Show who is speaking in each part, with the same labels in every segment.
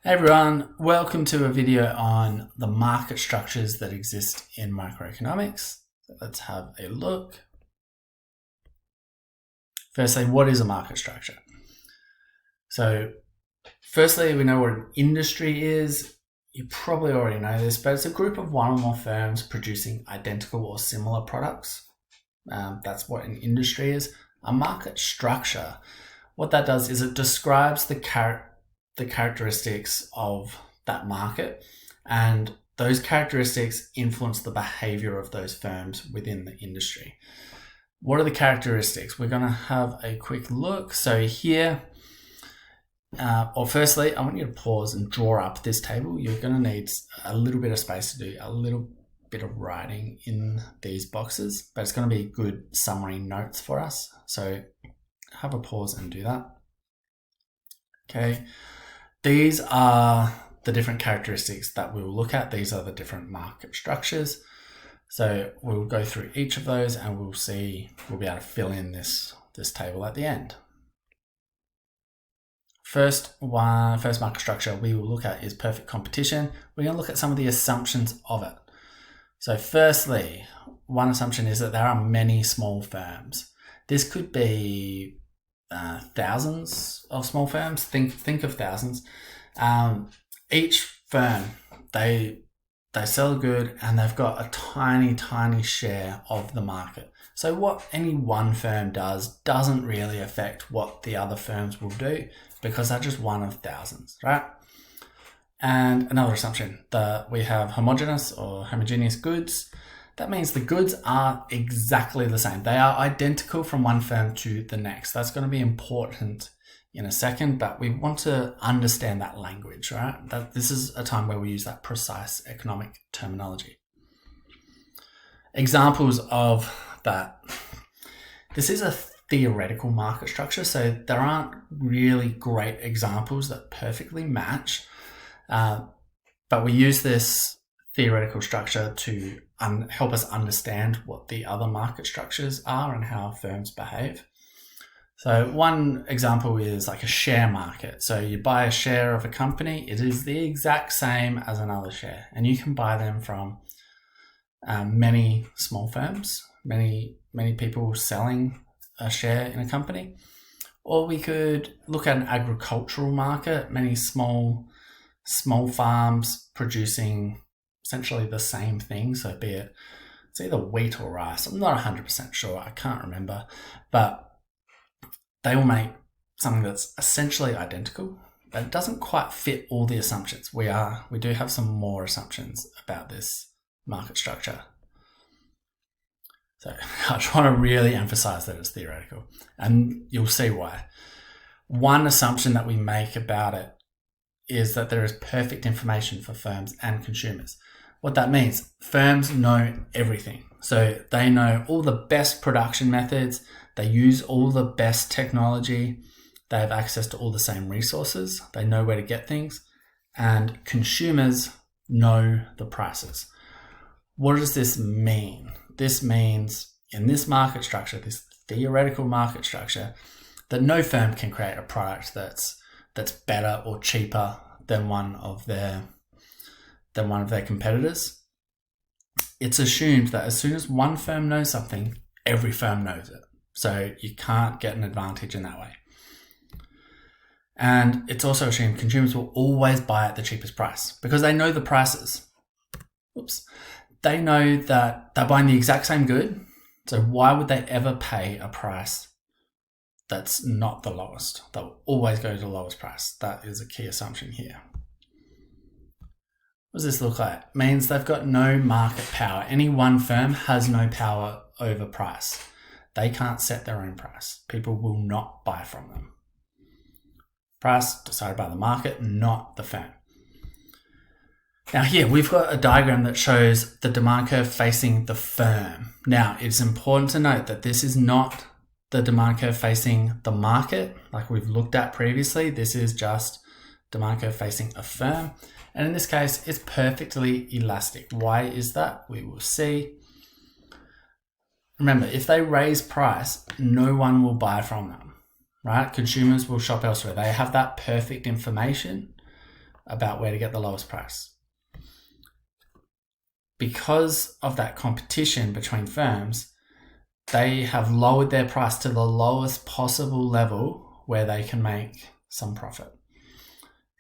Speaker 1: Hey everyone, welcome to a video on the market structures that exist in microeconomics. So let's have a look. Firstly, what is a market structure? So firstly, we know what an industry is. You probably already know this, but it's a group of one or more firms producing identical or similar products. That's what an industry is. A market structure, what that does is it describes the characteristics of that market, and those characteristics influence the behavior of those firms within the industry. What are the characteristics? We're going to have a quick look. So here, firstly, I want you to pause and draw up this table. You're going to need a little bit of space to do a little bit of writing in these boxes, but it's going to be good summary notes for us. So have a pause and do that. Okay. These are the different characteristics that we will look at. These are the different market structures. So we'll go through each of those and we'll be able to fill in this table at the end. First market structure we will look at is perfect competition. We're going to look at some of the assumptions of it. So firstly, one assumption is that there are many small firms. This could be thousands of small firms. Think of thousands. Each firm, they sell a good and they've got a tiny share of the market. So what any one firm does doesn't really affect what the other firms will do because they're just one of thousands, right? And another assumption that we have homogeneous goods. That means the goods are exactly the same. They are identical from one firm to the next. That's going to be important in a second, but we want to understand that language, right? This is a time where we use that precise economic terminology. Examples of that. This is a theoretical market structure, so there aren't really great examples that perfectly match, but we use this theoretical structure to help us understand what the other market structures are and how firms behave. So one example is like a share market. So you buy a share of a company, it is the exact same as another share, and you can buy them from many small firms, many people selling a share in a company. Or we could look at an agricultural market, many small farms producing essentially the same thing. So it's either wheat or rice. I'm not 100% sure. I can't remember, but they will make something that's essentially identical, but it doesn't quite fit all the assumptions. We do have some more assumptions about this market structure. So I just want to really emphasize that it's theoretical, and you'll see why. One assumption that we make about it is that there is perfect information for firms and consumers. What that means, firms know everything. So they know all the best production methods, they use all the best technology, they have access to all the same resources, they know where to get things, and consumers know the prices. What does this mean? This means in this market structure, this theoretical market structure, that no firm can create a product that's better or cheaper than one of their competitors. It's assumed that as soon as one firm knows something, every firm knows it. So you can't get an advantage in that way. And it's also assumed consumers will always buy at the cheapest price because they know the prices. They know that they're buying the exact same good. So why would they ever pay a price that's not the lowest? They'll always go to the lowest price. That is a key assumption here. What does this look like? It means they've got no market power. Any one firm has no power over price. They can't set their own price. People will not buy from them. Price decided by the market, not the firm. Now here we've got a diagram that shows the demand curve facing the firm. Now it's important to note that this is not the demand curve facing the market like we've looked at previously. This is just demand curve facing a firm. And in this case, it's perfectly elastic. Why is that? We will see. Remember, if they raise price, no one will buy from them, right? Consumers will shop elsewhere. They have that perfect information about where to get the lowest price. Because of that competition between firms, they have lowered their price to the lowest possible level where they can make some profit,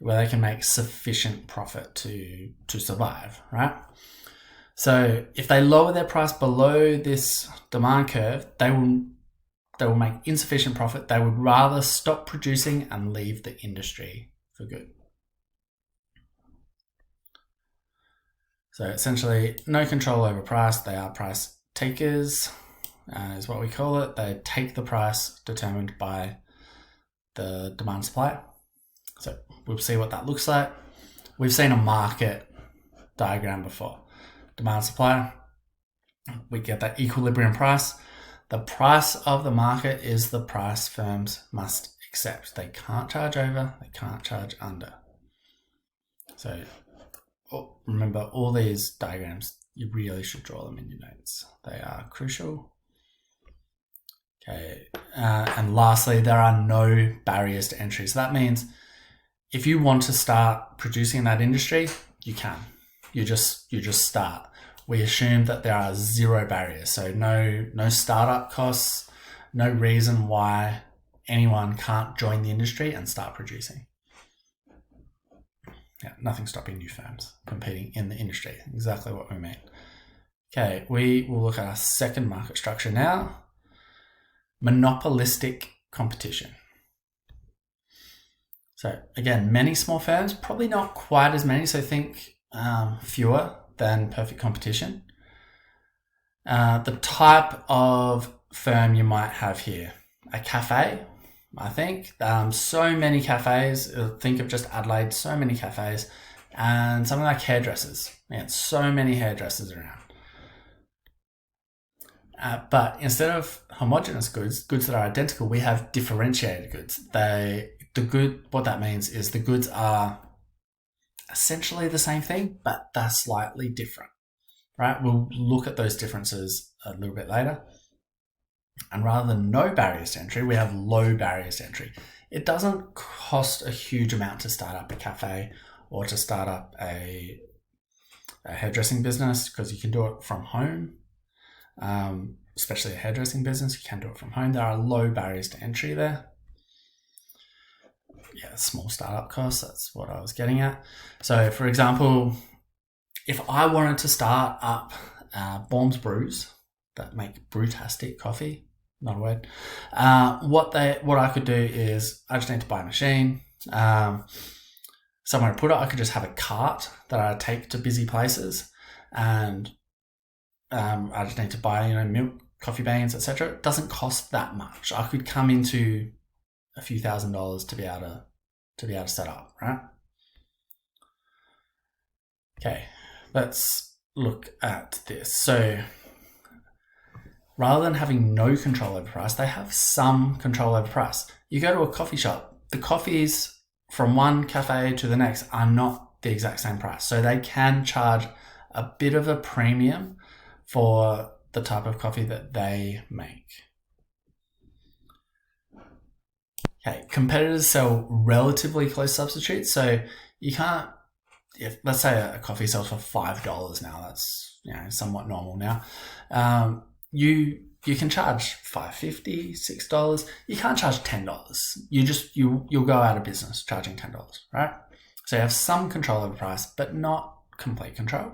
Speaker 1: where they can make sufficient profit to survive, right? So if they lower their price below this demand curve, they will make insufficient profit. They would rather stop producing and leave the industry for good. So essentially, no control over price. They are price takers, is what we call it. They take the price determined by the demand supply. So we'll see what that looks like. We've seen a market diagram before. Demand supply, we get that equilibrium price. The price of the market is the price firms must accept. They can't charge over, they can't charge under. So remember, all these diagrams, you really should draw them in your notes. They are crucial. Okay, and lastly, there are no barriers to entry. So that means if you want to start producing in that industry, you can. You just start. We assume that there are zero barriers. So no startup costs, no reason why anyone can't join the industry and start producing. Yeah, nothing stopping new firms competing in the industry. Exactly what we mean. Okay, we will look at our second market structure now. Monopolistic competition. So again, many small firms, probably not quite as many. So think fewer than perfect competition. The type of firm you might have here, a cafe, I think. So many cafes, think of just Adelaide, so many cafes, and something like hairdressers. Man, so many hairdressers around. But instead of homogeneous goods that are identical, we have differentiated goods. What that means is the goods are essentially the same thing, but they're slightly different, right? We'll look at those differences a little bit later. And rather than no barriers to entry, we have low barriers to entry. It doesn't cost a huge amount to start up a cafe or to start up a hairdressing business, because you can do it from home. Especially a hairdressing business, you can do it from home. There are low barriers to entry there. Yeah, small startup costs, that's what I was getting at. So for example, if I wanted to start up Baum's Brews that make brewtastic coffee, not a word, what I could do is I just need to buy a machine, somewhere to put it. I could just have a cart that I take to busy places, and I just need to buy, milk, coffee beans, etc. It doesn't cost that much. I could come into a few $1,000s to be able to set up, right? Okay, let's look at this. So rather than having no control over price, they have some control over price. You go to a coffee shop, the coffees from one cafe to the next are not the exact same price. So they can charge a bit of a premium for the type of coffee that they make. Okay, competitors sell relatively close substitutes. So you can't, if let's say a coffee sells for $5 now, that's somewhat normal now. You can charge $5.50, $6. You can't charge $10. You'll go out of business charging $10, right? So you have some control over price, but not complete control.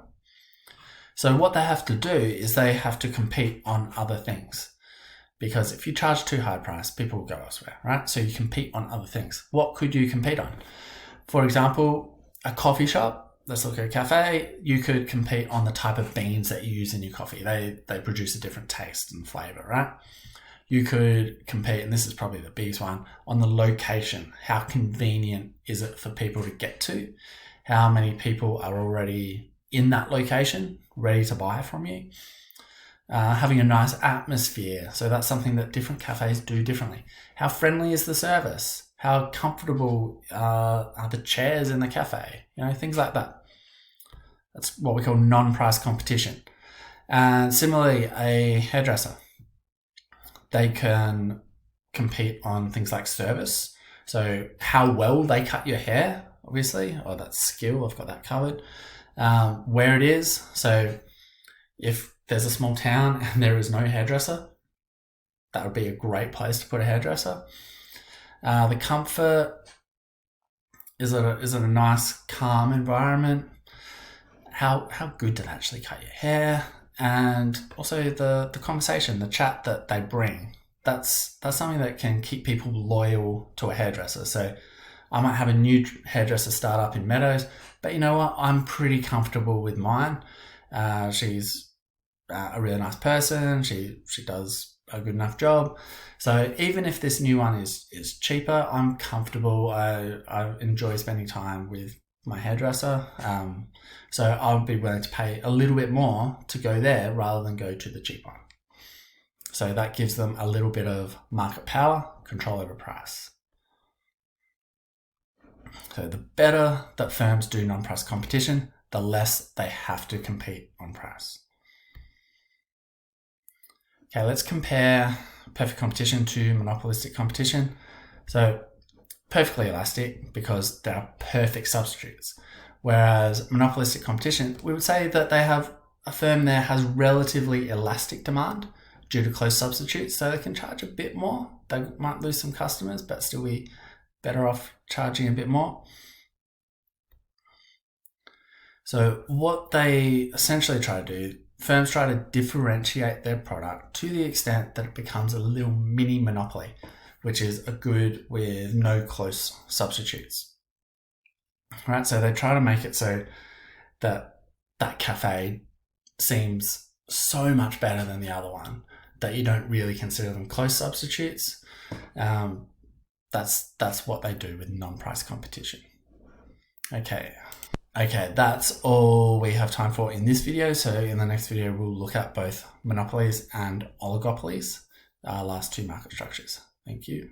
Speaker 1: So what they have to do is they have to compete on other things, because if you charge too high a price, people will go elsewhere, right? So you compete on other things. What could you compete on? For example, a coffee shop. Let's look at a cafe. You could compete on the type of beans that you use in your coffee. They produce a different taste and flavor, right? You could compete, and this is probably the biggest one, on the location. How convenient is it for people to get to? How many people are already in that location, ready to buy from you? Having a nice atmosphere. So that's something that different cafes do differently. How friendly is the service? How comfortable are the chairs in the cafe? Things like that. That's what we call non-price competition. And similarly, a hairdresser, they can compete on things like service. So how well they cut your hair obviously, or that skill, I've got that covered. Where it is, so if there's a small town and there is no hairdresser, that would be a great place to put a hairdresser. The comfort, is it a nice, calm environment? How good do they actually cut your hair? And also the conversation, the chat that they bring. That's something that can keep people loyal to a hairdresser. So I might have a new hairdresser start up in Meadows, but you know what? I'm pretty comfortable with mine. She's a really nice person. She does a good enough job. So even if this new one is cheaper, I'm comfortable. I enjoy spending time with my hairdresser. So I'll be willing to pay a little bit more to go there rather than go to the cheap one. So that gives them a little bit of market power, control over price. So the better that firms do non-price competition, the less they have to compete on price. Okay, let's compare perfect competition to monopolistic competition. So perfectly elastic because they are perfect substitutes. Whereas monopolistic competition, we would say that a firm there has relatively elastic demand due to close substitutes, so they can charge a bit more. They might lose some customers, but still be better off charging a bit more. So what they essentially try to do, firms try to differentiate their product to the extent that it becomes a little mini monopoly, which is a good with no close substitutes. Right, so they try to make it so that cafe seems so much better than the other one that you don't really consider them close substitutes. That's what they do with non-price competition. Okay, that's all we have time for in this video. So in the next video, we'll look at both monopolies and oligopolies, our last two market structures. Thank you.